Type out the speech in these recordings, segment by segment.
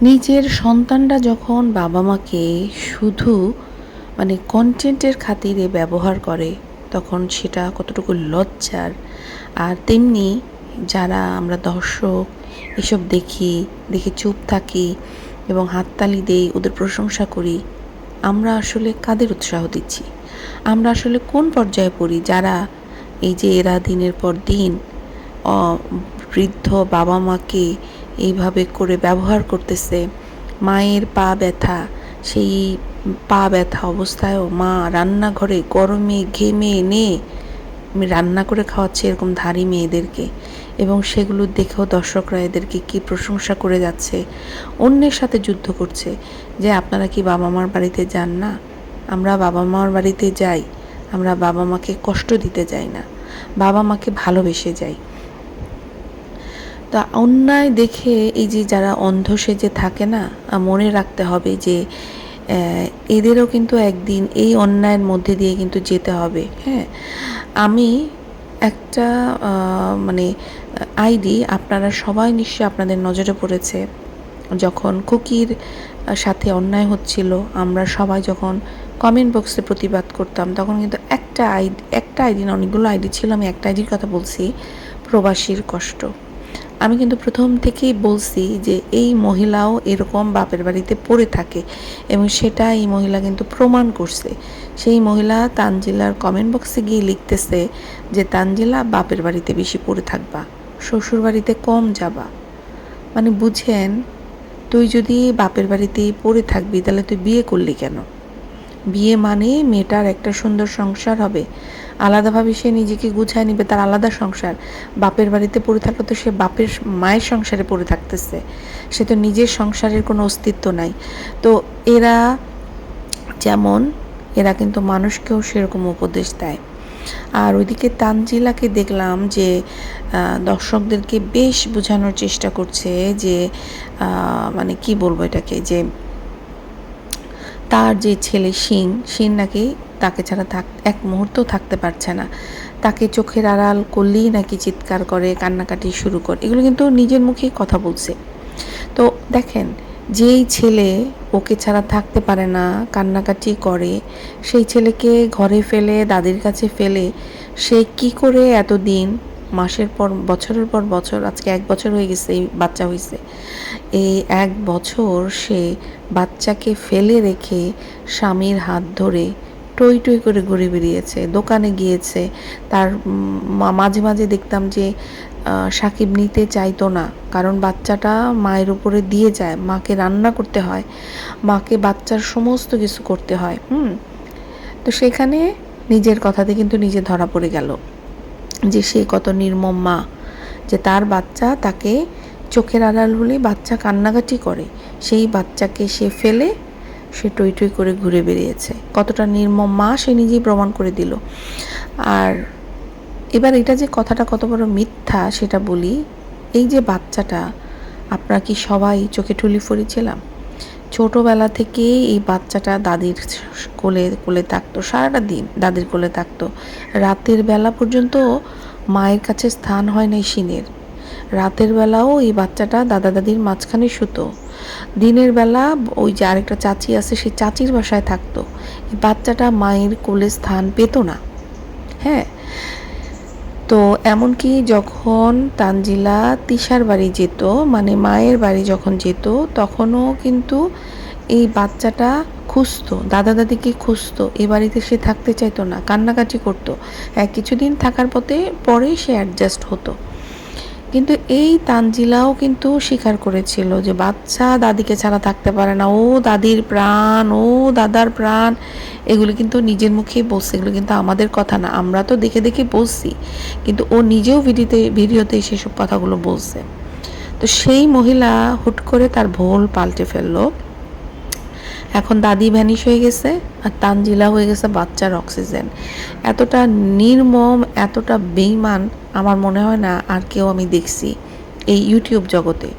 নিজের সন্তানরা যখন বাবা মাকে শুধু কন্টেন্টের খাতিরে ব্যবহার করে, তখন সেটা কতটুকু লজ্জার। আর তেমনি যারা আমরা দর্শক এসব দেখে চুপ থাকি এবং হাততালি দেই, ওদের প্রশংসা করি, আমরা আসলে কাদের উৎসাহ দিচ্ছি? আমরা আসলে কোন পর্যায়ে পড়ি? যারা এই যে এরা দিনের পর দিন বৃদ্ধ বাবা মাকে এইভাবে করে ব্যবহার করতেছে, মায়ের পা ব্যথা, সেই পা ব্যথা অবস্থায়ও মা রান্নাঘরে গরমে ঘেমে এনে রান্না করে খাওয়াচ্ছে এরকম ধাড়ি মেয়েদেরকে, এবং সেগুলো দেখেও দর্শকরা এদেরকে কি প্রশংসা করে যাচ্ছে, অন্যের সাথে যুদ্ধ করছে যে আপনারা কি বাবা মার বাড়িতে যান না? আমরা বাবা মার বাড়িতে যাই, আমরা বাবা মাকে কষ্ট দিতে যাই না, বাবা মাকে ভালোবেসে যাই। তা অন্যায় দেখে এই যে যারা অন্ধ সেজে থাকে না, মনে রাখতে হবে যে এদেরও কিন্তু একদিন এই অন্যায়ের মধ্যে দিয়ে কিন্তু যেতে হবে। হ্যাঁ, আমি একটা আইডি আপনারা সবাই নিশ্চয়ই আপনাদের নজরে পড়েছে, যখন কুকির সাথে অন্যায় হচ্ছিল, আমরা সবাই যখন কমেন্ট বক্সে প্রতিবাদ করতাম, তখন কিন্তু একটা আইডি না, অনেকগুলো আইডি ছিল। আমি একটা আইডির কথা বলছি, প্রবাসীর কষ্ট। আমি কিন্তু প্রথম থেকেই বলছি যে এই মহিলাও এরকম বাপের বাড়িতে পড়ে থাকে, এবং সেটা এই মহিলা কিন্তু প্রমাণ করছে। সেই মহিলা তানজিলার কমেন্ট বক্সে গিয়ে লিখতেছে যে তানজিলা বাপের বাড়িতে বেশি পড়ে থাকবা, শ্বশুর বাড়িতে কম যাবা। বুঝেন, তুই যদি বাপের বাড়িতেই পড়ে থাকবি, তাহলে তুই বিয়ে করলি কেন? বিয়ে মানে মেয়েটার একটা সুন্দর সংসার হবে, আলাদাভাবে সে নিজেকে গুছায় নিবে, তার আলাদা সংসার। বাপের বাড়িতে পড়ে থাকলে তো সে বাপের মায়ের সংসারে পড়ে থাকতেছে, সে তো নিজের সংসারের কোনো অস্তিত্ব নাই। তো এরা যেমন, এরা কিন্তু মানুষকেও সেরকম উপদেশ দেয়। আর ওইদিকে তানজিলাকে দেখলাম যে দর্শকদেরকে বেশ বোঝানোর চেষ্টা করছে যে কি বলবো এটাকে, যে তার যে ছেলে শিন নাকি তাকে ছাড়া এক মুহূর্ত থাকতে পারছে না, তাকে চোখের আড়াল করলেই নাকি চিৎকার করে, কান্নাকাটি শুরু করে। এগুলো কিন্তু নিজের মুখেই কথা বলছে। তো দেখেন, যেই ছেলে ওকে ছাড়া থাকতে পারে না, কান্নাকাটি করে, সেই ছেলেকে ঘরে ফেলে, দাদির কাছে ফেলে, সে কি করে এতদিন, মাসের পর বছরের পর বছর, আজকে 1 বছর হয়ে গেছে এই বাচ্চা হয়েছে, এই 1 বছর সে বাচ্চাকে ফেলে রেখে স্বামীর হাত ধরে টই টই করে ঘুরে বেরিয়েছে, দোকানে গিয়েছে। তার মাঝে মাঝে দেখতাম যে সাকিব নিতে চাইতো না, কারণ বাচ্চাটা মায়ের উপরে দিয়ে যায়, মাকে রান্না করতে হয়, মাকে বাচ্চার সমস্ত কিছু করতে হয়। তো সেখানে নিজের কথাতে কিন্তু নিজে ধরা পড়ে গেল যে সে কত নির্মম মা, যে তার বাচ্চা তাকে চোখের আড়াল হলে বাচ্চা কান্নাকাটি করে, সেই বাচ্চাকে সে ফেলে সে টই টই করে ঘুরে বেরিয়েছে। কতটা নির্মম মা সে নিজেই প্রমাণ করে দিল। আর এবার এটা যে কথাটা কত বড় মিথ্যা সেটা বলি। এই যে বাচ্চাটা, আপনারা কি সবাই চোখে ঠুলি পড়েছিলাম? ছোটোবেলা থেকেই এই বাচ্চাটা দাদির কোলে কোলে থাকতো, সারাটা দিন দাদির কোলে থাকতো। রাতের বেলা পর্যন্ত মায়ের কাছে স্থান হয় নাই শিনের। রাতের বেলাও এই বাচ্চাটা দাদা দাদির মাঝখানে শুতো। দিনের বেলা ওই যে আরেকটা চাচি আছে, সেই চাচির বাসায় থাকতো। এই বাচ্চাটা মায়ের কোলে স্থান পেত না। হ্যাঁ, তো এমনকি যখন তানজিলা তিশার বাড়ি যেত, মায়ের বাড়ি যখন যেত, তখনও কিন্তু এই বাচ্চাটা খুঁজতো, দাদা দাদিকে খুঁজতো। এ বাড়িতে সে থাকতে চাইতো না, কান্নাকাটি করতো। কিছুদিন থাকার পরে সে অ্যাডজাস্ট হতো। কিন্তু এই তানজিলাও কিন্তু স্বীকার করেছিল যে বাচ্চা দাদিকে ছাড়া থাকতে পারে না, ও দাদির প্রাণ, ও দাদার প্রাণ। এগুলো কিন্তু নিজের মুখেই বলছে, এগুলো কিন্তু আমাদের কথা না, আমরা তো দেখে দেখে বলছি, কিন্তু ও নিজেও ভিডিওতে সেসব কথাগুলো বলছে। তো সেই মহিলা হুট করে তার ভুল পাল্টে ফেললো। এখন দাদি ভ্যানিশ হয়ে গেছে, আর তানজিলা হয়ে গেছে বাচ্চার অক্সিজেন। এতটা নির্মম, এতটা বেইমান আমার মনে হয় না আর কেউ আমি দেখছি এই ইউটিউব জগতে।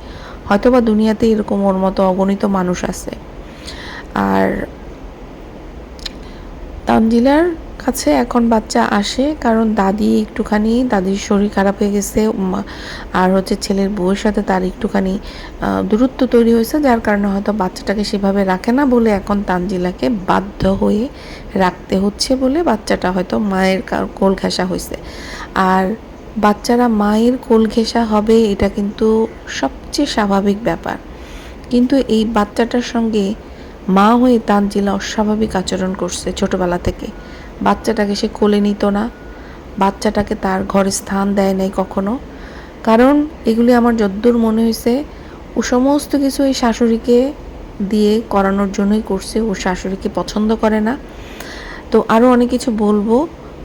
হয়তোবা দুনিয়াতে এরকম ওর মতো অগণিত মানুষ আছে। আর তানজিলার কাছে এখন বাচ্চা আসে, কারণ দাদির শরীর খারাপ হয়ে গেছে, আর হচ্ছে ছেলের বউয়ের সাথে তার একটুখানি দূরত্ব তৈরি হয়েছে, যার কারণে হয়তো বাচ্চাটাকে সেভাবে রাখে না বলে এখন তানজিলাকে বাধ্য হয়ে রাখতে হচ্ছে বলে বাচ্চাটা হয়তো মায়ের কোল ঘেঁষা হয়েছে। আর বাচ্চারা মায়ের কোল ঘেঁষা হবে এটা কিন্তু সবচেয়ে স্বাভাবিক ব্যাপার, কিন্তু এই বাচ্চাটার সঙ্গে মা হয়ে তানজিলা অস্বাভাবিক আচরণ করছে ছোটবেলা থেকে। বাচ্চাটাকে সে কোলে নিত না, বাচ্চাটাকে তার ঘরে স্থান দেয় নাই কখনো। কারণ এগুলি আমার যদ্দূর মনে হয়েছে ও সমস্ত কিছু এই শাশুড়িকে দিয়ে করানোর জন্যই করছে, ও শাশুড়িকে পছন্দ করে না। তো আরও অনেক কিছু বলবো।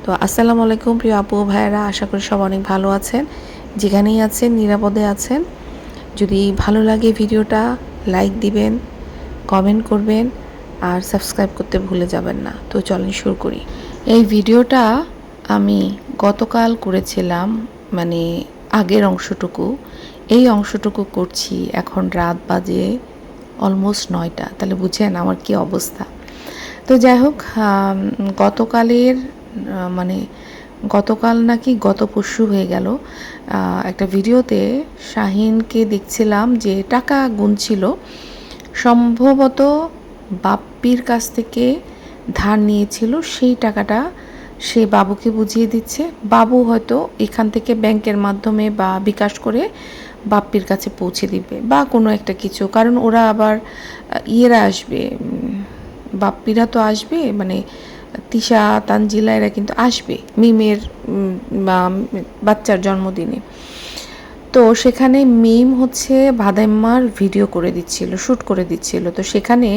তো আসসালামু আলাইকুম প্রিয় আপু ভাইয়েরা, আশা করি সব অনেক ভালো আছেন, যেখানেই আছেন নিরাপদে আছেন। যদি ভালো লাগে ভিডিওটা লাইক দিবেন, কমেন্ট করবেন, আর সাবস্ক্রাইব করতে ভুলে যাবেন না। তো চলেন শুরু করি। এই ভিডিওটা আমি গতকাল করেছিলাম, মানে আগের অংশটুকু। এই অংশটুকু করছি এখন রাত বাজে অলমোস্ট 9টা, তাহলে বুঝেন আমার কি অবস্থা। তো যাই হোক, গতকালের মানে গতকাল নাকি গত পরশু হয়ে গেল, একটা ভিডিওতে শাহিনকে দেখছিলাম যে টাকা গুনছিল, সম্ভবত বাপ্পির কাছ থেকে ধার নিয়েছিল, সেই টাকাটা সে বাবুকে বুঝিয়ে দিচ্ছে। বাবু হয়তো এখান থেকে ব্যাংকের মাধ্যমে বা বিকাশ করে বাপ্পির কাছে পৌঁছে দিবে বা কোনো একটা কিছু, কারণ ওরা আবার ইয়েরা আসবে, বাপ্পিরা তো আসবে, মানে তিশা তানজিলা এরা কিন্তু আসবে মিমের বাচ্চার জন্মদিনে। তো সেখানে মিম হচ্ছে ভাদাইম্মার ভিডিও করে দিচ্ছিল, শ্যুট করে দিচ্ছিল। তো সেখানে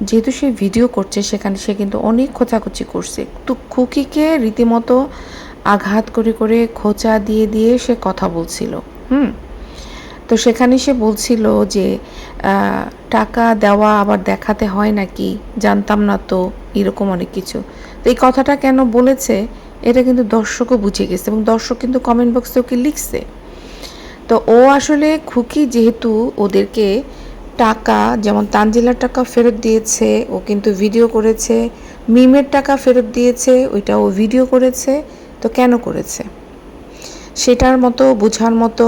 যেহেতু সে ভিডিও করছে, সেখানে সে কিন্তু অনেক খোঁচাখুচি করছে। তো খুকিকে রীতিমতো আঘাত করে করে খোঁচা দিয়ে দিয়ে সে কথা বলছিল। তো সেখানে সে বলছিল যে টাকা দেওয়া আবার দেখাতে হয় নাকি, জানতাম না তো, এরকম অনেক কিছু। তো এই কথাটা কেন বলেছে এটা কিন্তু দর্শকও বুঝে গেছে, এবং দর্শক কিন্তু কমেন্ট বক্সে ওকে লিখছে। তো ও আসলে খুকি যেহেতু ওদেরকে টাকা, যেমন তানজিলার টাকা ফেরত দিয়েছে, ও কিন্তু ভিডিও করেছে, মিমের টাকা ফেরত দিয়েছে, ওইটা ও ভিডিও করেছে। তো কেন করেছে সেটার মতো বোঝার মতো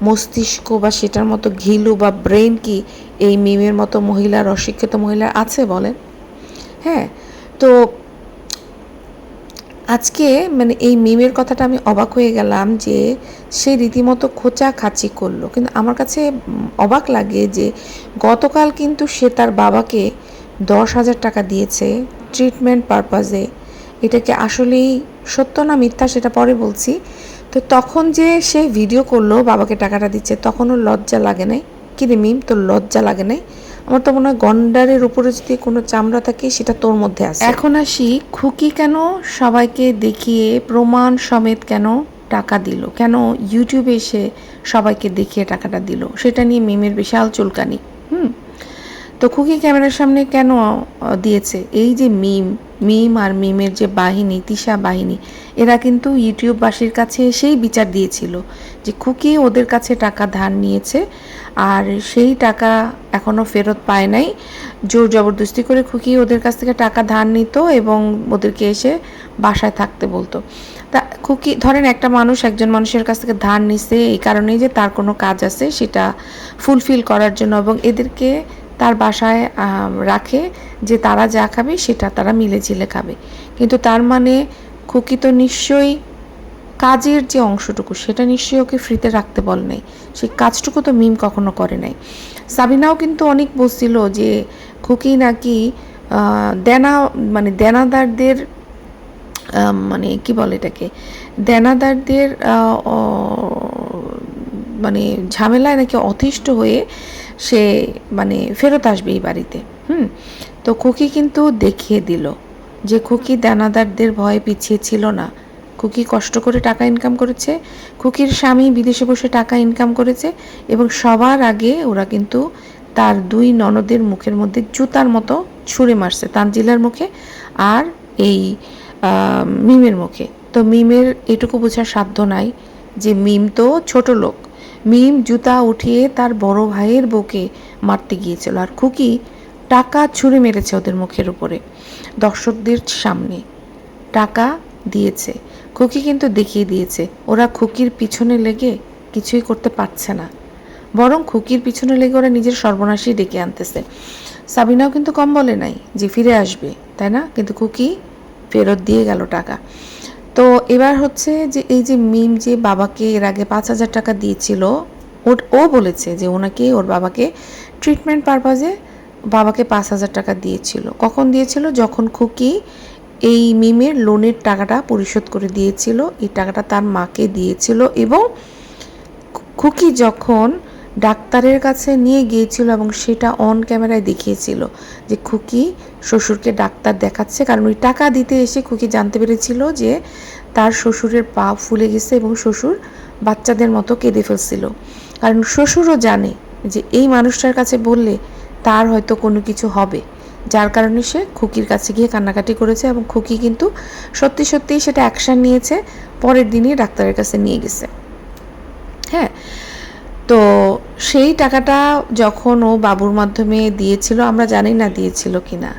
মস্তিষ্ক বা সেটার মতো ঘিলু বা ব্রেন কি এই মিমের মতো মহিলার, অশিক্ষিত মহিলার আছে বলেন? হ্যাঁ। তো আজকে মানে এই মিমের কথাটা আমি অবাক হয়ে গেলাম যে সে রীতিমতো খোঁচা খাচি করলো, কিন্তু আমার কাছে অবাক লাগে যে গতকাল কিন্তু সে তার বাবাকে 10,000 টাকা দিয়েছে ট্রিটমেন্ট পারপাজে। এটাকে আসলেই সত্য না মিথ্যা সেটা পরে বলছি। তো তখন যে সে ভিডিও করলো বাবাকে টাকাটা দিচ্ছে, তখনও লজ্জা লাগে নাই? কি রে মিম, তোর লজ্জা লাগে নাই? আমার তো মনে হয় গন্ডারের উপরে যদি কোনো চামড়া থাকে সেটা তোর মধ্যে আছে। এখন আসি, খুকি কেন সবাইকে দেখিয়ে প্রমাণ সমেত কেন টাকা দিল, কেন ইউটিউবে এসে সবাইকে দেখিয়ে টাকাটা দিল, সেটা নিয়ে মিমের বিশাল চুলকানি। তো খুকি ক্যামেরার সামনে কেন দিয়েছে? এই যে মিম আর মিমের যে বাহিনী, তিশা বাহিনী, এরা কিন্তু ইউটিউববাসীর কাছে এসেই বিচার দিয়েছিল যে খুকি ওদের কাছে টাকা ধার নিয়েছে, আর সেই টাকা এখনও ফেরত পায় নাই। জোর জবরদস্তি করে খুকি ওদের কাছ থেকে টাকা ধার নিত এবং ওদেরকে এসে বাসায় থাকতে বলতো। তা খুকি, ধরেন একটা মানুষ একজন মানুষের কাছ থেকে ধার নিছে এই কারণেই যে তার কোনো কাজ আছে সেটা ফুলফিল করার জন্য, এবং এদেরকে তার বাসায় রাখে যে তারা যা খাবে সেটা তারা মিলেঝিলে খাবে। কিন্তু তার মানে খুকি তো নিশ্চয়ই কাজের যে অংশটুকু সেটা নিশ্চয়ই ওকে ফ্রিতে রাখতে বলে নাই, সেই কাজটুকু তো মিম কখনো করে নাই। সাবিনাও কিন্তু অনেক বলছিল যে খুকি নাকি দেনাদারদের মানে কি বলে এটাকে, দেনাদারদের মানে ঝামেলায় নাকি অতিষ্ঠ হয়ে সে মানে ফেরত আসবে এই বাড়িতে। তো খুকি কিন্তু দেখিয়ে দিল যে খুকি দেনাদারদের ভয়ে পিছিয়ে ছিল না। খুকি কষ্ট করে টাকা ইনকাম করেছে, খুকির স্বামী বিদেশে বসে টাকা ইনকাম করেছে, এবং সবার আগে ওরা কিন্তু তার 2 ননদের মুখের মধ্যে জুতার মতো ছুঁড়ে মারছে, তানজিলার মুখে আর এই মিমের মুখে। তো মিমের এটুকু বোঝার সাধ্য নাই যে মিম তো ছোট লোক, মিম জুতা উঠিয়ে তার বড় ভাইয়ের বউকে মারতে গিয়েছিল, আর খুকি টাকা ছুঁড়ে মেরেছে ওদের মুখের উপরে, দর্শকদের সামনে টাকা দিয়েছে। খুকি কিন্তু দেখিয়ে দিয়েছে ওরা খুকির পিছনে লেগে কিছুই করতে পারছে না, বরং খুকির পিছনে লেগে ওরা নিজের সর্বনাশই ডেকে আনতেছে। সাবিনাও কিন্তু কম বলে নাই যে ফিরে আসবে, তাই না? কিন্তু খুকি ফেরত দিয়ে গেল টাকা। তো এবার হচ্ছে যে এই যে মিম যে বাবাকে এর আগে 5,000 টাকা দিয়েছিল, ও বলেছে যে ওনাকে ওর বাবাকে ট্রিটমেন্ট পারপাজে বাবাকে 5,000 টাকা দিয়েছিল। কখন দিয়েছিল? যখন খুকি এই মিমের লোনের টাকাটা পরিশোধ করে দিয়েছিল, এই টাকাটা তার মাকে দিয়েছিল। এবং খুকি যখন ডাক্তারের কাছে নিয়ে গিয়েছিল এবং সেটা অন ক্যামেরায় দেখিয়েছিল যে খুকি শ্বশুরকে ডাক্তার দেখাচ্ছে, কারণ ওই টাকা দিতে এসে খুকি জানতে পেরেছিল যে তার শ্বশুরের পা ফুলে গেছে এবং শ্বশুর বাচ্চাদের মতো কেঁদে ফেলছিল। কারণ শ্বশুরও জানে যে এই মানুষটার কাছে বললে তার হয়তো কোনো কিছু হবে, যার কারণে সে খুকির কাছে গিয়ে কান্নাকাটি করেছে এবং খুকি কিন্তু সত্যি সত্যিই সেটা অ্যাকশান নিয়েছে, পরের দিনই ডাক্তারের কাছে নিয়ে গেছে। হ্যাঁ, তো সেই টাকাটা যখন ও বাবুর মাধ্যমে দিয়েছিল, আমরা জানি না দিয়েছিল কি না,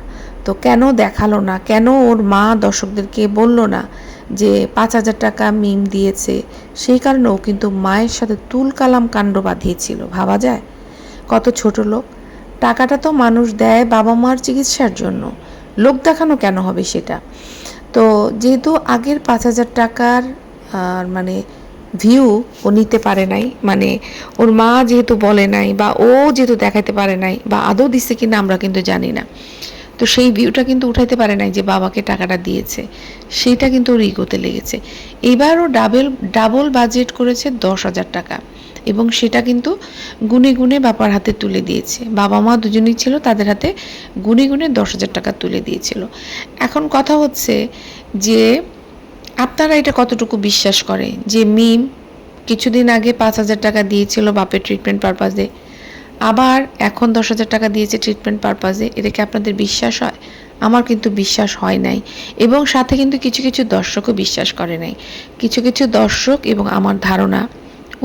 তো কেন দেখালো না, কেন ওর মা দর্শকদেরকে বলল না যে 5,000 টাকা মিম দিয়েছে? সেই কারণে ও কিন্তু মায়ের সাথে তুলকালাম কাণ্ড বাঁধিয়েছিল। ভাবা যায় কত ছোট লোক। টাকাটা তো মানুষ দেয় বাবা মার চিকিৎসার জন্য, লোক দেখানো কেন হবে সেটা? তো যেহেতু আগের 5,000 টাকার মানে ভিউ ও নিতে পারে নাই, মানে ওর মা যেহেতু বলে নাই বা ও যেহেতু দেখাতে পারে নাই বা আদৌ দিচ্ছে কিনা আমরা কিন্তু জানি না, তো সেই ভিউটা কিন্তু উঠাইতে পারে নাই যে বাবাকে টাকাটা দিয়েছে, সেইটা কিন্তু ওর ইগোতে লেগেছে। এবার ও ডাবল বাজেট করেছে 10,000 টাকা এবং সেটা কিন্তু গুনে গুনে বাবার হাতে তুলে দিয়েছে। বাবা মা দুজনেই ছিল, তাদের হাতে গুনে গুনে 10,000 টাকা তুলে দিয়েছিল। এখন কথা হচ্ছে যে আপনারা এটা কতটুকু বিশ্বাস করেন যে মিম কিছুদিন আগে 5,000 টাকা দিয়েছিল বাপের ট্রিটমেন্ট পারপাজে, আবার এখন 10,000 টাকা দিয়েছে ট্রিটমেন্ট পারপাজে? এটা কি আপনাদের বিশ্বাস হয়? আমার কিন্তু বিশ্বাস হয় নাই, এবং সাথে কিন্তু কিছু কিছু দর্শকও বিশ্বাস করে নাই। কিছু কিছু দর্শক এবং আমার ধারণা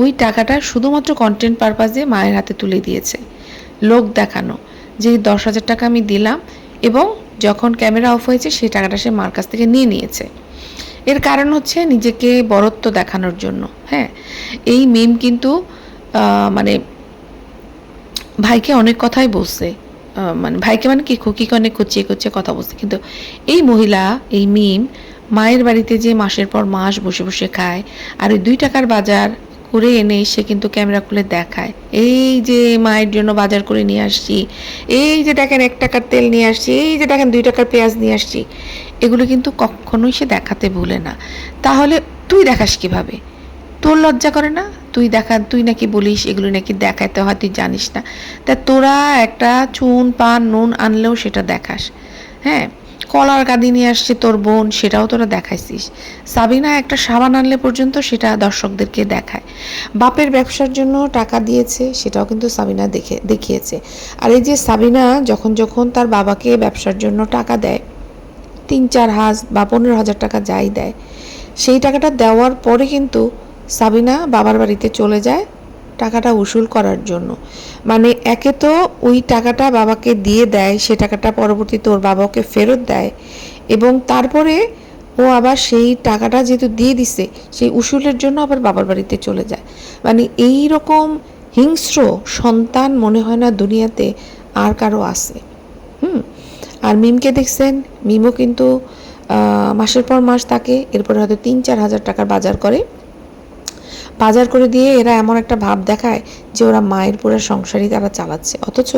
ওই টাকাটা শুধুমাত্র কন্টেন্ট পারপাজে মায়ের হাতে তুলে দিয়েছে, লোক দেখানো যে 10,000 টাকা আমি দিলাম, এবং যখন ক্যামেরা অফ হয়েছে সেই টাকাটা সে মার কাছ থেকে নিয়ে নিয়েছে। এর কারণ হচ্ছে নিজেকে বরত্ব দেখানোর জন্য। হ্যাঁ, এই মিম কিন্তু মানে ভাইকে অনেক কথাই বলছে, মানে ভাইকে মানে কি খুকিকে অনেক কুচিয়ে কুচিয়ে কথা বলছে, কিন্তু এই মহিলা এই মিম মায়ের বাড়িতে যে মাসের পর মাস বসে বসে খায়, আর ওই 2 টাকার বাজার করে এনে সে কিন্তু ক্যামেরা খুলে দেখায়, এই যে মায়ের জন্য বাজার করে নিয়ে আসছি, এই যে দেখেন 1 টাকার তেল নিয়ে আসছি, এই যে দেখেন 2 টাকার পেঁয়াজ নিয়ে আসছি, এগুলো কিন্তু কখনোই সে দেখাতে ভুলে না। তাহলে তুই দেখাস কিভাবে? তোর লজ্জা করে না? তুই নাকি বলিস এগুলো নাকি দেখাতে হয়, তুই জানিস না। তা তোরা একটা চুন পান নুন আনলেও সেটা দেখাস। হ্যাঁ, কলার গাদি নিয়ে আসছে তোর বোন, সেটাও তোরা দেখাইছিস। সাবিনা একটা সাবান আনলে পর্যন্ত সেটা দর্শকদেরকে দেখায়। বাপের ব্যবসার জন্য টাকা দিয়েছে, সেটাও কিন্তু সাবিনা দেখিয়েছে। আর এই যে সাবিনা যখন যখন তার বাবাকে ব্যবসার জন্য টাকা দেয়, 3-4 হাজার বা 15,000 টাকা যাই দেয়, সেই টাকাটা দেওয়ার পরে কিন্তু সাবিনা বাবার বাড়িতে চলে যায় টাকাটা উসুল করার জন্য। মানে একে তো ওই টাকাটা বাবাকে দিয়ে দেয়, সে টাকাটা পরবর্তীতে ওর বাবাকে ফেরত দেয়, এবং তারপরে ও আবার সেই টাকাটা যেহেতু দিয়ে দিছে সেই উসুলের জন্য আবার বাবার বাড়িতে চলে যায়। মানে এই রকম হিংস্র সন্তান মনে হয় না দুনিয়াতে আর কারো আছে। আর মিমকে দেখছেন, মিমও কিন্তু মাসের পর মাস থাকে, এরপরে হয়তো 3-4 হাজার টাকার বাজার করে দিয়ে এরা এমন একটা ভাব দেখায় যে ওরা মায়ের পুরো সংসারই তারা চালাচ্ছে, অথচ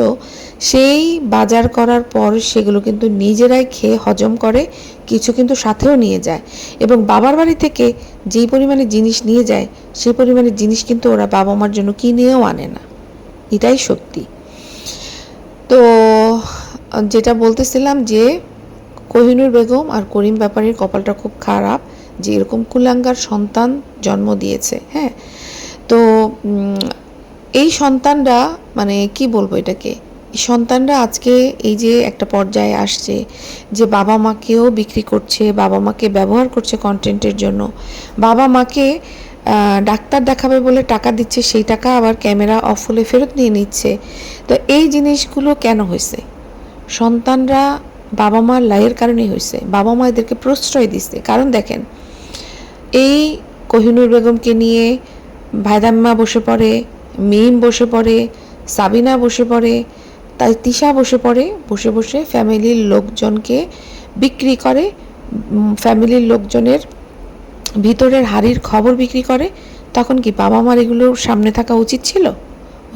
সেই বাজার করার পর সেগুলো কিন্তু নিজেরাই খেয়ে হজম করে, কিছু কিন্তু সাথেও নিয়ে যায়, এবং বাবার বাড়ি থেকে যেই পরিমাণে জিনিস নিয়ে যায় সেই পরিমাণে জিনিস কিন্তু ওরা বাবা মার জন্য কিনেও আনে না। এটাই সত্যি। তো যেটা বলতেছিলাম যে কোহিনূর বেগম আর করিম ব্যাপারীর কপালটা খুব খারাপ যে এরকম কুলাঙ্গার সন্তান জন্ম দিয়েছে। হ্যাঁ, তো এই সন্তানরা মানে কি বলবো এটাকে, সন্তানরা আজকে এই যে একটা পর্যায়ে আসছে যে বাবা মাকেও বিক্রি করছে, বাবা মাকে ব্যবহার করছে কন্টেন্টের জন্য, বাবা মাকে ডাক্তার দেখাবে বলে টাকা দিচ্ছে, সেই টাকা আবার ক্যামেরা অফ হলে ফেরত নিয়ে নিচ্ছে। তো এই জিনিসগুলো কেন হয়েছে? সন্তানরা বাবা মার লাইয়ের কারণেই হয়েছে, বাবা মা এদেরকে প্রশ্রয় দিচ্ছে। কারণ দেখেন, এই কোহিনুর বেগমকে নিয়ে ভাইদাম্মা বসে পড়ে, মিম বসে পড়ে, সাবিনা বসে পড়ে, তাই তিশা বসে পড়ে, বসে বসে ফ্যামিলির লোকজনকে বিক্রি করে, ফ্যামিলির লোকজনের ভিতরের হাড়ির খবর বিক্রি করে। তখন কি বাবা মার এগুলোর সামনে থাকা উচিত ছিল?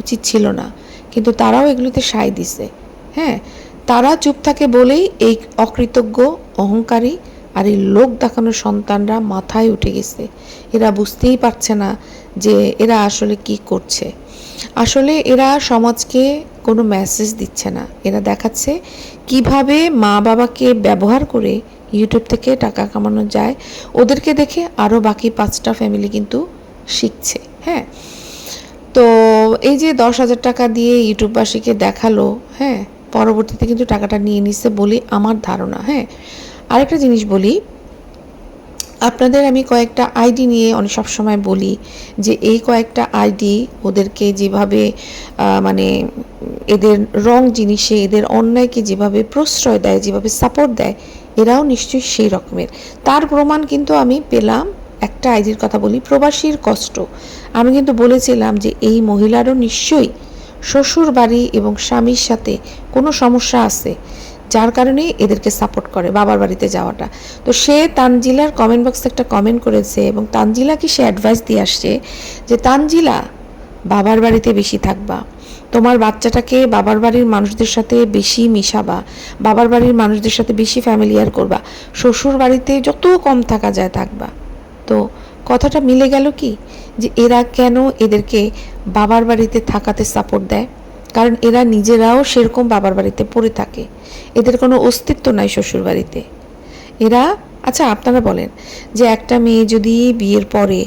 উচিত ছিল না, কিন্তু তারাও এগুলোতে সায় দিছে। হ্যাঁ, তারা চুপ থাকে বলেই এই অকৃতজ্ঞ, অহংকারী আর এই লোক দেখানোর সন্তানরা মাথায় উঠে গেছে। এরা বুঝতেই পারছে না যে এরা আসলে কি করছে। আসলে এরা সমাজকে কোনো মেসেজ দিচ্ছে না, এরা দেখাচ্ছে কিভাবে মা বাবাকে ব্যবহার করে ইউটিউব থেকে টাকা কামানো যায়। ওদেরকে দেখে আরও বাকি 5টা ফ্যামিলি কিন্তু শিখছে। হ্যাঁ, তো এই যে 10,000 টাকা দিয়ে ইউটিউববাসীকে দেখালো, হ্যাঁ, পরবর্তীতে কিন্তু টাকাটা নিয়ে নিচ্ছে বলে আমার ধারণা। হ্যাঁ, আরেকটা জিনিস বলি, আপনাদের আমি কয়েকটা আইডি নিয়ে অনেক সবসময় বলি যে এই কয়েকটা আইডি ওদেরকে যেভাবে মানে এদের রং জিনিসে, এদের অন্যায়কে যেভাবে প্রশ্রয় দেয়, যেভাবে সাপোর্ট দেয়, এরাও নিশ্চয়ই সেই রকমের। তার প্রমাণ কিন্তু আমি পেলাম। একটা আইডির কথা বলি, প্রবাসীর কষ্ট। আমি কিন্তু বলেছিলাম যে এই মহিলারও নিশ্চয়ই শ্বশুর বাড়ি এবং স্বামীর সাথে কোনো সমস্যা আছে, যার কারণে এদেরকে সাপোর্ট করে বাবার বাড়িতে যাওয়াটা। তো সে তানজিলার কমেন্ট বক্সে একটা কমেন্ট করেছে এবং তানজিলাকে সে অ্যাডভাইস দিয়ে আসছে যে তানজিলা, বাবার বাড়িতে বেশি থাকবা, তোমার বাচ্চাটাকে বাবার বাড়ির মানুষদের সাথে বেশি মিশাবা, বাবার বাড়ির মানুষদের সাথে বেশি ফ্যামিলিয়ার করবা, শ্বশুর বাড়িতে যত কম থাকা যায় থাকবা। তো কথাটা মিলে গেল কি, যে এরা কেন এদেরকে বাবার বাড়িতে থাকাতে সাপোর্ট দেয়? কারণ এরা নিজেরাও সেরকম বাবার বাড়িতে পড়ে থাকে, এদের কোনো অস্তিত্ব নাই শ্বশুর বাড়িতে। এরা, আচ্ছা আপনারা বলেন যে একটা মেয়ে যদি বিয়ের পরে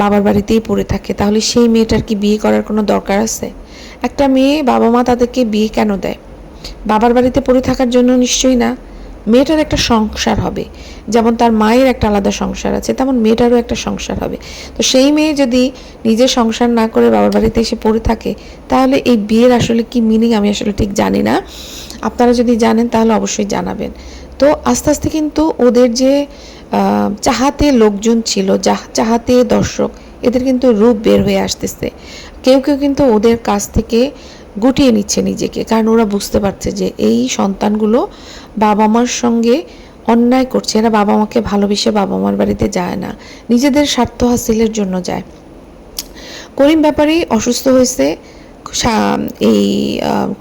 বাবার বাড়িতেই পড়ে থাকে, তাহলে সেই মেয়েটার কি বিয়ে করার কোনো দরকার আছে? একটা মেয়ে, বাবা মা তাদেরকে বিয়ে কেন দেয়? বাবার বাড়িতে পড়ে থাকার জন্য নিশ্চয়ই না। মেয়েটার একটা সংসার হবে, যেমন তার মায়ের একটা আলাদা সংসার আছে, তেমন মেয়েটারও একটা সংসার হবে। তো সেই মেয়ে যদি নিজের সংসার না করে বাবার বাড়িতে এসে পড়ে থাকে, তাহলে এই বিয়ের আসলে কি মিনিং আমি আসলে ঠিক জানি না। আপনারা যদি জানেন তাহলে অবশ্যই জানাবেন। তো আস্তে আস্তে কিন্তু ওদের যে চাহাতে লোকজন ছিল, চাহাতে দর্শক, এদের কিন্তু রূপ বের হয়ে আসতেছে। কেউ কেউ কিন্তু ওদের কাছ থেকে গুটিয়ে নিচ্ছে নিজেকে, কারণ ওরা বুঝতে পারছে যে এই সন্তানগুলো বাবা মার সঙ্গে অন্যায় করছে। এরা বাবা মাকে ভালোবেসে বাবা মার বাড়িতে যায় না, নিজেদের স্বার্থ হাসিলের জন্য যায়। করিম ব্যাপারী অসুস্থ হয়েছে, এই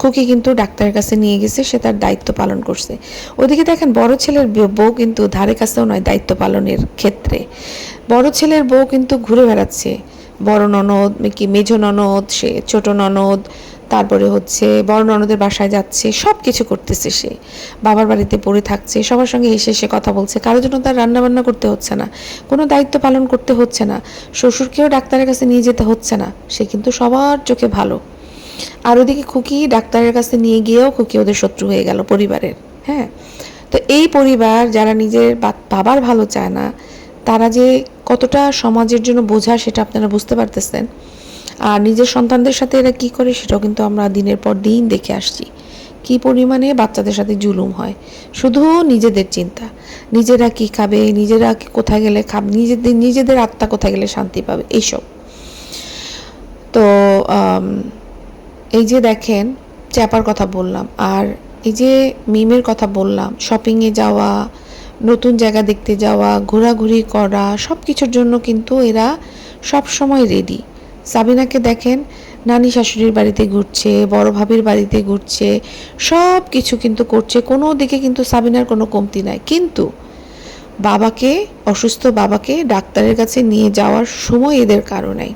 খুকি কিন্তু ডাক্তারের কাছে নিয়ে গেছে, সে তার দায়িত্ব পালন করছে। ওদিকে দেখেন বড় ছেলের বউ কিন্তু ধারে কাছেও নয় দায়িত্ব পালনের ক্ষেত্রে। বড় ছেলের বউ কিন্তু ঘুরে বেড়াচ্ছে, বড় ননদ কি মেজো ননদ, সে ছোট ননদ, তারপরে হচ্ছে বড় ননদের বাসায় যাচ্ছে, সব কিছু করতেছে। সে বাবার বাড়িতে পড়ে থাকছে, সবার সঙ্গে এসে এসে কথা বলছে, কারোর জন্য তার রান্নাবান্না করতে হচ্ছে না, কোনো দায়িত্ব পালন করতে হচ্ছে না, শ্বশুরকেও ডাক্তারের কাছে নিয়ে যেতে হচ্ছে না। সে কিন্তু সবার চোখে ভালো। আর ওদিকে খুকি ডাক্তারের কাছে নিয়ে গিয়েও খুকি ওদের শত্রু হয়ে গেল পরিবারের। হ্যাঁ, তো এই পরিবার যারা নিজের বাবার ভালো চায় না, তারা যে কতটা সমাজের জন্য বোঝা সেটা আপনারা বুঝতে পারতেছেন। আর নিজের সন্তানদের সাথে এরা কী করে সেটাও কিন্তু আমরা দিনের পর দিন দেখে আসছি, কী পরিমাণে বাচ্চাদের সাথে জুলুম হয়। শুধু নিজেদের চিন্তা, নিজেরা কি খাবে, নিজেরা কোথায় গেলে খাবে, নিজেদের আত্মা কোথায় গেলে শান্তি পাবে, এইসব। তো এই যে দেখেন, চ্যাপার কথা বললাম, আর এই যে মিমের কথা বললাম, শপিংয়ে যাওয়া, নতুন জায়গা দেখতে যাওয়া, ঘোরাঘুরি করা, সব কিছুর জন্য কিন্তু এরা সব সময় রেডি। সাবিনাকে দেখেন, নানি শাশুড়ির বাড়িতে ঘুরছে, বড় ভাবির বাড়িতে ঘুরছে, সব কিছু কিন্তু করছে, কোনো দিকে কিন্তু সাবিনার কোনো কমতি নাই। কিন্তু বাবাকে, অসুস্থ বাবাকে ডাক্তারের কাছে নিয়ে যাওয়ার সময় এদের কারো নাই।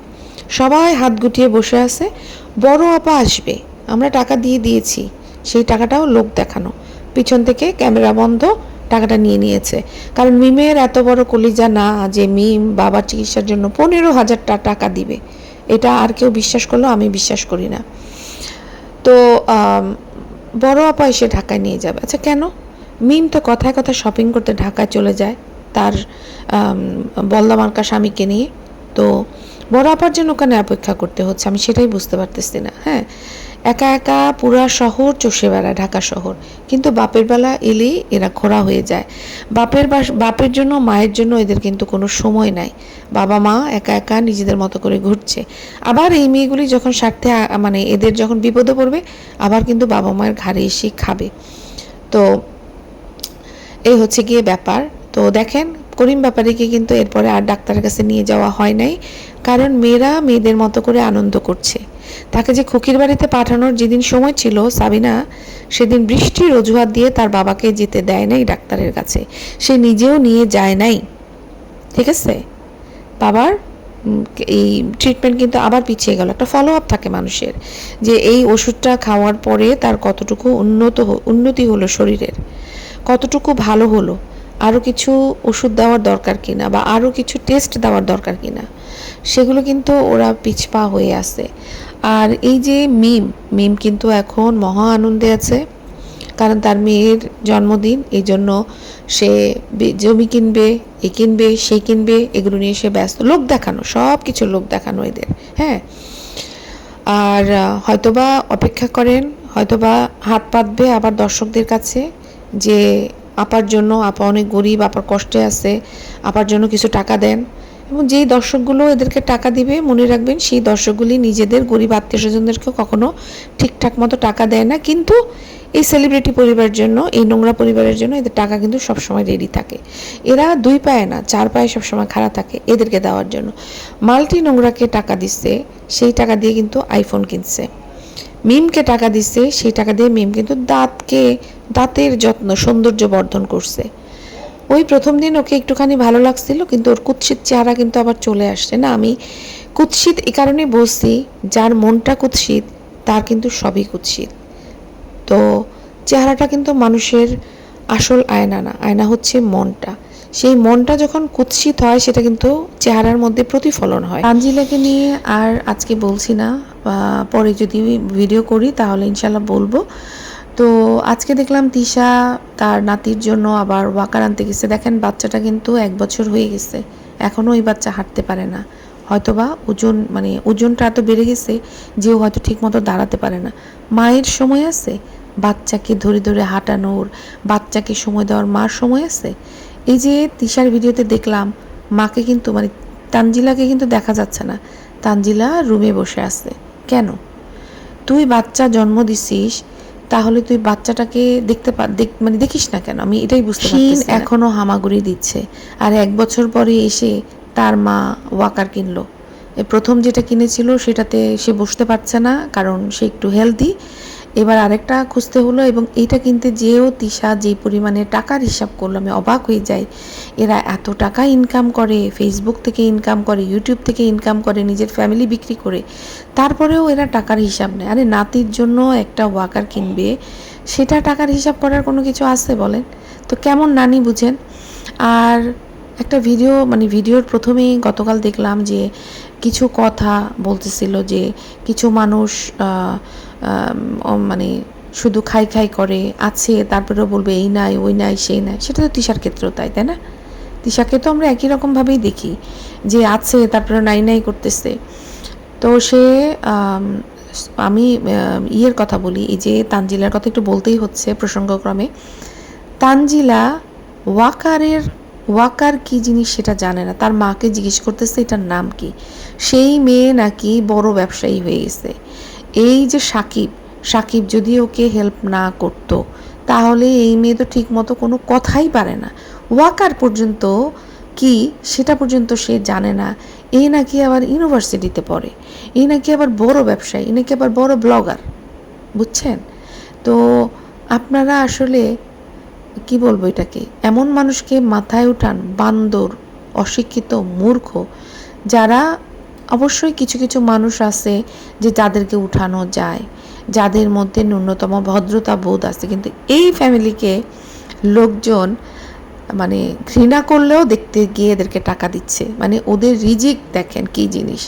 সবাই হাত গুটিয়ে বসে আছে, বড় আপা আসবে, আমরা টাকা দিয়ে দিয়েছি, সেই টাকাটাও লোক দেখানো, পিছন থেকে ক্যামেরা বন্ধ, টাকাটা নিয়ে নিয়েছে। কারণ মিমের এত বড় কলিজা না যে মিম বাবার চিকিৎসার জন্য 15,000 টাকা দিবে, এটা আর কেউ বিশ্বাস করলো, আমি বিশ্বাস করি না। তো বড় আপা এসে ঢাকায় নিয়ে যাবে। আচ্ছা কেন? মিম তো কথায় কথায় শপিং করতে ঢাকায় চলে যায় তার বলদামার্কা স্বামীকে নিয়ে, তো বড় আপার জন্য ওখানে অপেক্ষা করতে হচ্ছে, আমি সেটাই বুঝতে পারতেছি না। হ্যাঁ, একা একা পুরা শহর চষে বেড়ায়, ঢাকা শহর। কিন্তু বাপের বেলা এলেই এরা খোঁড়া হয়ে যায়। বাপের জন্য মায়ের জন্য এদের কিন্তু কোনো সময় নাই। বাবা মা একা একা নিজেদের মতো করে ঘুরছে। আবার এই মেয়েগুলি যখন স্বার্থে মানে এদের যখন বিপদে পড়বে আবার কিন্তু বাবা মায়ের ঘাড়ে এসে খাবে। তো এই হচ্ছে গিয়ে ব্যাপার। তো দেখেন করিম ব্যাপারীকে কিন্তু এরপরে আর ডাক্তারের কাছে নিয়ে যাওয়া হয় নাই, কারণ মেয়েরা মেয়েদের মতো করে আনন্দ করছে। তাকে যে খুকির বাড়িতে পাঠানোর যেদিন সময় ছিল সাবিনা, সেদিন বৃষ্টির অজুহাত দিয়ে তার বাবাকে যেতে দেয় নাই ডাক্তারের কাছে, সে নিজেও নিয়ে যায় নাই। ঠিক আছে, বাবার এই ট্রিটমেন্ট কিন্তু আবার পিছিয়ে গেল। একটা ফলো আপ থাকে মানুষের, যে এই ওষুধটা খাওয়ার পরে তার কতটুকু উন্নতি হলো শরীরের, কতটুকু ভালো হলো, আরও কিছু ওষুধ দেওয়ার দরকার কিনা বা আরও কিছু টেস্ট দেওয়ার দরকার কিনা, সেগুলো কিন্তু ওরা পিছপা হয়ে আছে। আর এই যে মিম কিন্তু এখন মহা আনন্দে আছে, কারণ তার মেয়ের জন্মদিন, এই জন্য সে জমি কিনবে, এ কিনবে, সে কিনবে, এগুলো নিয়ে সে ব্যস্ত। লোক দেখানো, সব কিছু লোক দেখানো এদের। হ্যাঁ, আর হয়তোবা অপেক্ষা করেন, হয়তোবা হাত পাতবে আবার দর্শকদের কাছে যে আপার জন্য, আপা অনেক গরিব, আপার কষ্টে আছে, আপার জন্য কিছু টাকা দেন। এবং যেই দর্শকগুলো এদেরকে টাকা দিবে, মনে রাখবেন সেই দর্শকগুলি নিজেদের গরিব আত্মীয় স্বজনদেরকে কখনো ঠিকঠাক মতো টাকা দেয় না। কিন্তু এই সেলিব্রিটি পরিবারের জন্য, এই নোংরা পরিবারের জন্য এদের টাকা কিন্তু সবসময় রেডি থাকে। এরা 2 পায়ে না 4 পায়ে সবসময় খাড়া থাকে এদেরকে দেওয়ার জন্য। মাল্টি নোংরাকে টাকা দিচ্ছে, সেই টাকা দিয়ে কিন্তু আইফোন কিনছে। মিমকে টাকা দিচ্ছে, সেই টাকা দিয়ে মিম কিন্তু দাঁতের যত্ন, সৌন্দর্য বর্ধন করছে। ওই প্রথম দিন ওকে একটুখানি ভালো লাগছিল, কিন্তু ওর কুৎসিত চেহারা কিন্তু আবার চলে আসছে। না, আমি কুৎসিত এই কারণে বলছি, যার মনটা কুৎসিত তার কিন্তু সবই কুৎসিত। তো চেহারাটা কিন্তু মানুষের আসল আয়না না, আয়না হচ্ছে মনটা। সেই মনটা যখন কুৎসিত হয় সেটা কিন্তু চেহারার মধ্যে প্রতিফলন হয়। তানজিলাকে নিয়ে আর আজকে বলছি না, পরে যদি ভিডিও করি তাহলে ইনশাল্লাহ বলবো। তো আজকে দেখলাম তিশা তার নাতির জন্য আবার ওয়াকার আনতে গেছে। দেখেন বাচ্চাটা কিন্তু 1 বছর হয়ে গেছে, এখনও ওই বাচ্চা হাঁটতে পারে না। হয়তোবা ওজনটা এত বেড়ে গেছে যে ও হয়তো ঠিক মতো দাঁড়াতে পারে না। মায়ের সময় আছে বাচ্চাকে ধরে ধরে হাঁটানোর, বাচ্চাকে সময় দেওয়ার মার সময় আছে? এই যে তিশার ভিডিওতে দেখলাম মাকে কিন্তু তানজিলাকে কিন্তু দেখা যাচ্ছে না, তানজিলা রুমে বসে আছে। কেন? তুই বাচ্চা জন্ম দিছিস, তাহলে তুই বাচ্চাটাকে দেখিস না কেন? আমি এটাই বুঝতে পারছি না। এখনো হামাগুড়ি দিচ্ছে, আর 1 বছর পরে এসে তার মা ওয়াকার কিনলো। প্রথম যেটা কিনেছিল সেটাতে সে বসতে পারছে না, কারণ সে একটু হেলদি। এবার আরেকটা খুঁজতে হলো, এবং এইটা কিনতে যেও তিশা যে পরিমাণে টাকার হিসাব করলো, আমি অবাক হয়ে যাই। এরা এত টাকা ইনকাম করে, ফেসবুক থেকে ইনকাম করে, ইউটিউব থেকে ইনকাম করে, নিজের ফ্যামিলি বিক্রি করে, তারপরেও এরা টাকার হিসাব নেয়। আরে নাতির জন্য একটা ওয়াকার কিনবে, সেটা টাকার হিসাব করার কোনো কিছু আছে বলেন? তো কেমন নানি বুঝেন। আর একটা ভিডিওর প্রথমেই গতকাল দেখলাম যে কিছু কথা বলতেছিল যে কিছু মানুষ শুধু খাই করে আছে, তারপরেও বলবে এই নাই, ওই নাই, সেই নাই। সেটা তো তিশার ক্ষেত্রেও তাই না? তিশাকে তো আমরা একই রকমভাবেই দেখি, যে আছে তারপরে নাই করতেছে। তো সে আমি ইয়ের কথা বলি, এই যে তানজিলার কথা একটু বলতেই হচ্ছে প্রসঙ্গক্রমে। তানজিলা ওয়াকার কি জিনিস সেটা জানে না, তার মাকে জিজ্ঞেস করতেছে এটার নাম কি। সেই মেয়ে নাকি বড় ব্যবসায়ী হয়ে গেছে। এই যে সাকিব যদি ওকে হেল্প না করতো তাহলে এই মেয়ে তো ঠিক মতো কোনো কথাই পারে না। ওয়াকার পর্যন্ত কি সেটা পর্যন্ত সে জানে না। এই নাকি আবার ইউনিভার্সিটিতে পড়ে, এই নাকি আবার বড় ব্যবসায়ী, এই নাকি আবার বড় ব্লগার, বুঝছেন? তো আপনারা আসলে কি বলবো এটাকে, এমন মানুষকে মাথায় উঠান, বান্দর, অশিক্ষিত, মূর্খ। যারা অবশ্যই কিছু মানুষ আছে যে যাদেরকে উঠানো যায়, যাদের মধ্যে ন্যূনতম ভদ্রতা বোধ আছে, কিন্তু এই ফ্যামিলিকে লোকজন ঘৃণা করলেও দেখতে গিয়ে এদেরকে টাকা দিচ্ছে। ওদের রিজিক দেখেন কি জিনিস।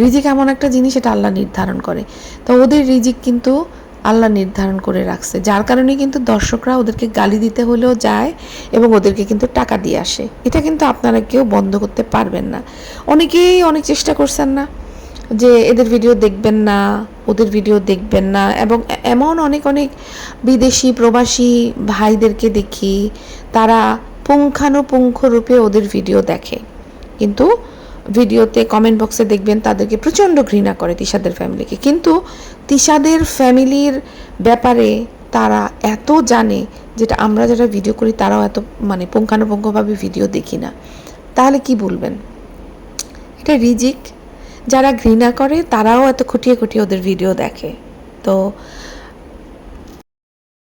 রিজিক এমন একটা জিনিস, এটা আল্লাহ নির্ধারণ করে। তো ওদের রিজিক কিন্তু আল্লাহ নির্ধারণ করে রাখছে, যার কারণে কিন্তু দর্শকরা ওদেরকে গালি দিতে হলেও যায় এবং ওদেরকে কিন্তু টাকা দিয়ে আসে। এটা কিন্তু আপনারা কেউ বন্ধ করতে পারবেন না। অনেকেই অনেক চেষ্টা করছেন না যে এদের ভিডিও দেখবেন না, ওদের ভিডিও দেখবেন না। এবং এমন অনেক অনেক বিদেশি প্রবাসী ভাইদেরকে দেখি তারা পুঙ্খানুপুঙ্খ রূপে ওদের ভিডিও দেখে, কিন্তু ভিডিওতে কমেন্ট বক্সে দেখবেন তাদেরকে প্রচণ্ড ঘৃণা করে তিশাদের ফ্যামিলিকে, কিন্তু তিশাদের ফ্যামিলির ব্যাপারে তারা এত জানে যেটা আমরা যারা ভিডিও করি তারাও এত মানে পুঙ্খানুপুঙ্খভাবে ভিডিও দেখি না। তাহলে কি বলবেন? এটা রিজিক। যারা ঘৃণা করে তারাও এত খুঁটিয়ে খুঁটিয়ে ওদের ভিডিও দেখে। তো